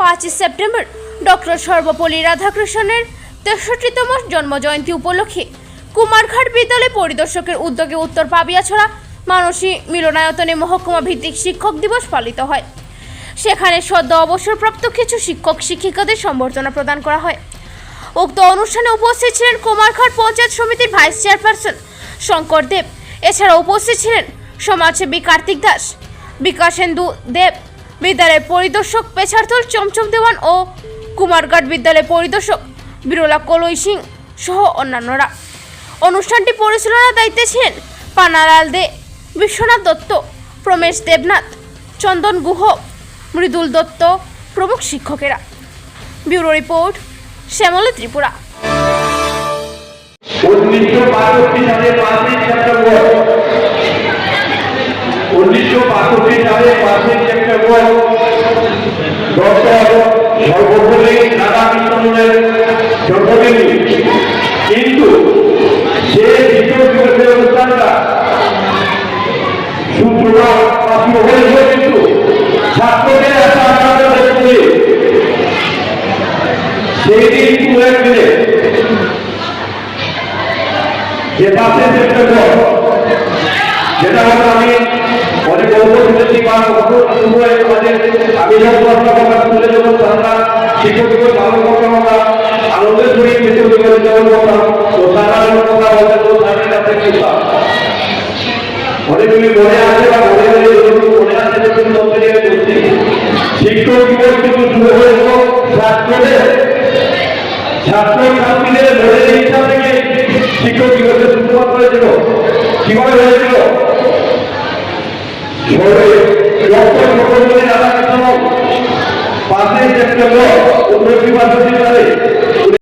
5 September doctor Sarvepalli রাধাকৃষ্ণনের 63তম জন্মজয়ন্তী উপলক্ষে কুমারঘাট বিদ্যালয় পরিদর্শকের উদ্যোগে উত্তর পাবিয়াছড়া মানসী মিলনায়তনে মহকুমা ভিত্তিক শিক্ষক দিবস পালিত হয়। সেখানে সদ্য অবসরপ্রাপ্ত কিছু শিক্ষক শিক্ষিকাদের সম্বর্ধনা প্রদান করা হয়। উক্ত অনুষ্ঠানে উপস্থিত ছিলেন কুমারঘাট পঞ্চায়েত সমিতির ভাইস চেয়ারপারসন শঙ্কর দেব। এছাড়া উপস্থিত ছিলেন সমাজসেবী কার্তিক দাস, বিকাশেন্দু দেব, বিদ্যালয়ের পরিদর্শক পেছারতল চমচম দেওয়ান ও কুমারঘাট বিদ্যালয়ের পরিদর্শক বিরলা কলই সিং সহ অন্যান্যরা। অনুষ্ঠানটি পরিচালনার দায়িত্বে ছিলেন পানালাল দে, বিশ্বনাথ দত্ত, প্রমেশ দেবনাথ, চন্দন গুহ, মৃদুল দত্ত প্রমুখ শিক্ষকেরা। Bureau report, Shyamoli Tripura. 1962 সালে 5 সেপ্টেম্বর 1962 সালে 5 সেপ্টেম্বর ডক্টর সর্বপল্লী রাধাকৃষ্ণনের জন্মদিন। কিন্তু সে শিক্ষক দিবসের অনুষ্ঠানটা সূত্রপাত হয়েছিল কিন্তু ছাত্রদের আশা আকাঙ্ক্ষা দেখে সেই দিন দিনে যে 5 সেপ্টেম্বর, যেটা হলো আমি অনেক গল্প শুনেছি বা আমি যখন স্কুলে যখন আমরা শিক্ষক দিবস পালন করতাম, আমরা আনন্দের সহিত শিক্ষক দিবস উদযাপন করতাম। তো তারা কথা বলতে তো তাদের কাছে শুনতাম অনেকগুলি মনে আছে বা মনে আছে বলছি শিক্ষক দিবস কিন্তু শুরু হয়েছিল ছাত্রদের ছাত্রছাত্রীদের মনের ইচ্ছা থেকে শিক্ষক দিবসের সূত্রপাত করেছিল। কিভাবে হয়েছিল? Doctor Sarvepalli Radhakrishnan 5 September 1962